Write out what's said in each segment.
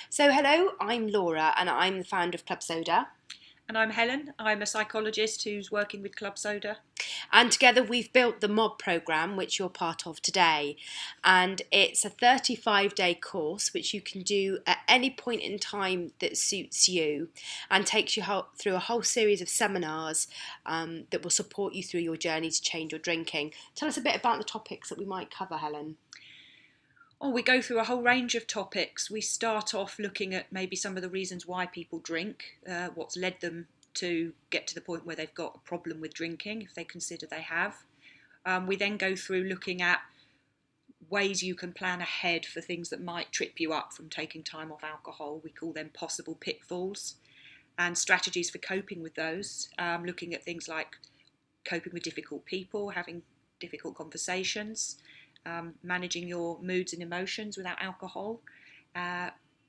So hello, I'm Laura and I'm the founder of Club Soda. And I'm Helen. I'm a psychologist who's working with Club Soda. And together we've built the MOB programme, which you're part of today. And it's a 35-day course which you can do at any point in time that suits you and takes you through a whole series of seminars that will support you through your journey to change your drinking. Tell us a bit about the topics that we might cover, Helen. We go through a whole range of topics. We start off looking at maybe some of the reasons why people drink, what's led them to get to the point where they've got a problem with drinking, if they consider they have. We then go through looking at ways you can plan ahead for things that might trip you up from taking time off alcohol. We call them possible pitfalls, and strategies for coping with those, looking at things like coping with difficult people, having difficult conversations, managing your moods and emotions without alcohol,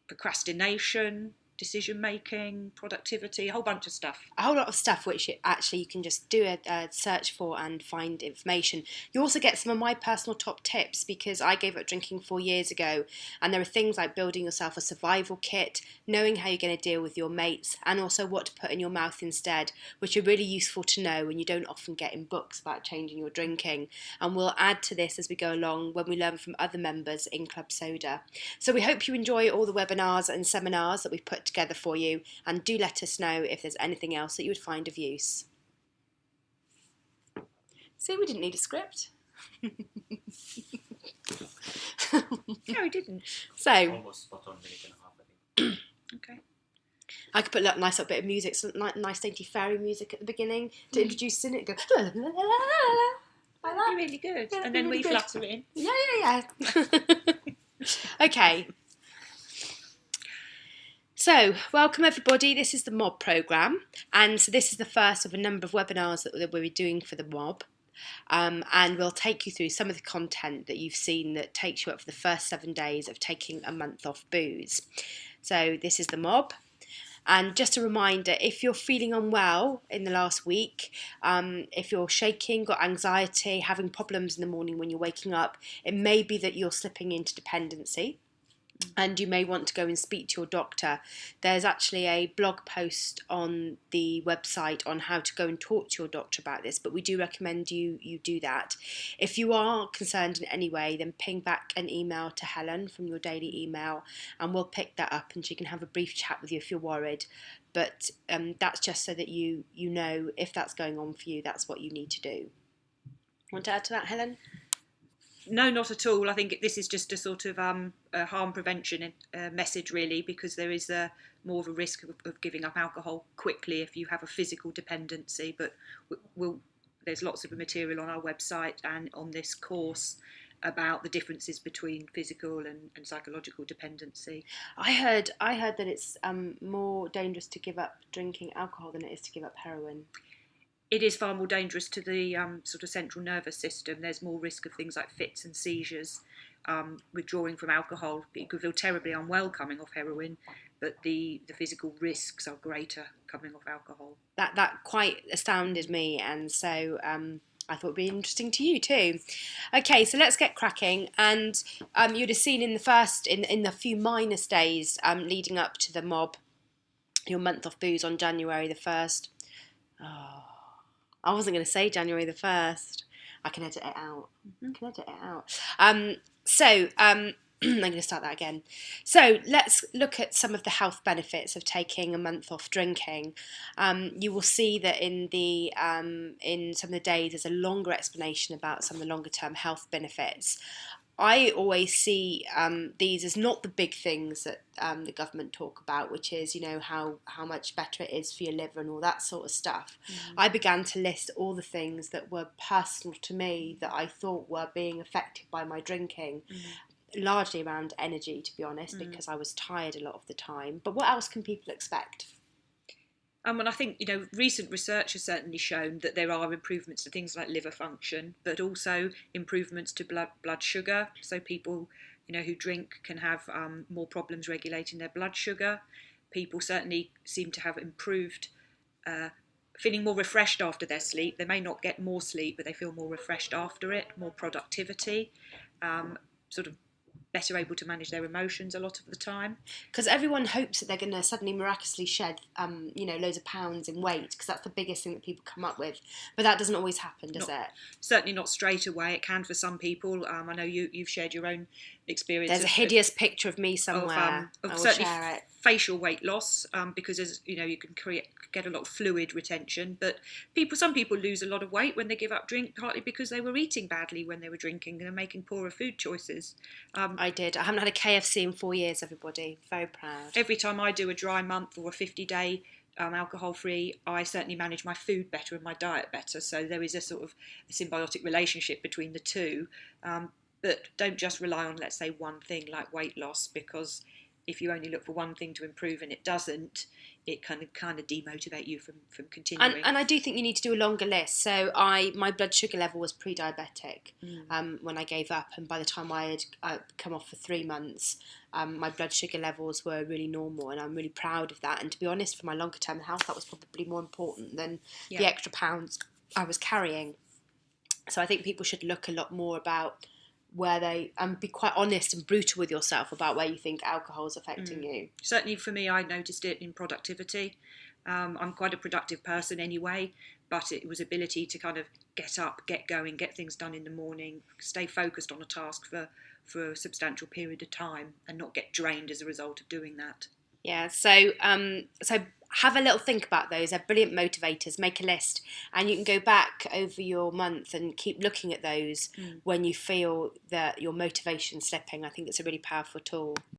procrastination, decision making, productivity, a whole bunch of stuff. A whole lot of stuff which you can just do a search for and find information. You also get some of my personal top tips because I gave up drinking 4 years ago, and there are things like building yourself a survival kit, knowing how you're going to deal with your mates, and also what to put in your mouth instead, which are really useful to know and you don't often get in books about changing your drinking. And we'll add to this as we go along when we learn from other members in Club Soda. So we hope you enjoy all the webinars and seminars that we've put together for you, and do let us know if there's anything else that you would find of use. See, we didn't need a script. No, we didn't. So almost spot on, minute and a half, I think. Okay. I could put a nice little bit of music, some nice dainty fairy music at the beginning to introduce in it. Go la, la, la, la, la. Like that. Really good. Yeah, And then really we good. flutter in. Yeah. Okay. So, welcome everybody. This is the MOB programme, and so this is the first of a number of webinars that we'll be doing for the MOB. And we'll take you through some of the content that you've seen that takes you up for the first 7 days of taking a month off booze. So this is the MOB. And just a reminder, if you're feeling unwell in the last week, if you're shaking, got anxiety, having problems in the morning when you're waking up, it may be that you're slipping into dependency. And you may want to go and speak to your doctor. There's actually a blog post on the website on how to go and talk to your doctor about this, but we do recommend you do that. If you are concerned in any way, then ping back an email to Helen from your daily email and we'll pick that up and she can have a brief chat with you if you're worried. But that's just so that you know if that's going on for you, that's what you need to do. Want to add to that, Helen? No, not at all. I think this is just a sort of a harm prevention message, really, because there is more of a risk of giving up alcohol quickly if you have a physical dependency. But there's lots of material on our website and on this course about the differences between physical and psychological dependency. I heard that it's more dangerous to give up drinking alcohol than it is to give up heroin. It is far more dangerous to the sort of central nervous system. There's more risk of things like fits and seizures. Withdrawing from alcohol, you could feel terribly unwell coming off heroin, but the physical risks are greater coming off alcohol. That quite astounded me, and so I thought it'd be interesting to you too. Okay, so let's get cracking. And you'd have seen in the few minus days leading up to the MOB, your month off booze on January the 1st. Oh. I wasn't going to say January the 1st. I can edit it out. I'm going to start that again. So let's look at some of the health benefits of taking a month off drinking. You will see that in some of the days there's a longer explanation about some of the longer term health benefits. I always see these as not the big things that the government talk about, which is, how much better it is for your liver and all that sort of stuff. I began to list all the things that were personal to me that I thought were being affected by my drinking, largely around energy, to be honest, because I was tired a lot of the time. But what else can people expect? And I think, recent research has certainly shown that there are improvements to things like liver function, but also improvements to blood sugar. So people, who drink can have more problems regulating their blood sugar. People certainly seem to have improved, feeling more refreshed after their sleep. They may not get more sleep, but they feel more refreshed after it, more productivity, sort of better able to manage their emotions a lot of the time. Because everyone hopes that they're going to suddenly miraculously shed, loads of pounds in weight, because that's the biggest thing that people come up with. But that doesn't always happen, does it? Certainly not straight away. It can for some people. I know you've shared your own experience. There's a hideous picture of me somewhere. Of I will certainly share it. facial weight loss, because as you can get a lot of fluid retention. But some people lose a lot of weight when they give up drink, partly because they were eating badly when they were drinking and making poorer food choices. I did. I haven't had a KFC in 4 years, everybody. Very proud. Every time I do a dry month or a 50-day alcohol-free, I certainly manage my food better and my diet better. So there is a sort of a symbiotic relationship between the two. But don't just rely on, let's say, one thing like weight loss, because if you only look for one thing to improve and it doesn't, it kind of demotivate you from continuing. And I do think you need to do a longer list. So my blood sugar level was pre-diabetic when I gave up, and by the time I had come off for 3 months, my blood sugar levels were really normal, and I'm really proud of that. And to be honest, for my longer term health, that was probably more important than the extra pounds I was carrying. So I think people should look a lot more about where they be quite honest and brutal with yourself about where you think alcohol is affecting you. Certainly for me, I noticed it in productivity. I'm quite a productive person anyway, but it was ability to kind of get up, get going, get things done in the morning, stay focused on a task for a substantial period of time, and not get drained as a result of doing that. Yeah, so have a little think about those. They're brilliant motivators. Make a list, and you can go back over your month and keep looking at those when you feel that your motivation's slipping. I think it's a really powerful tool.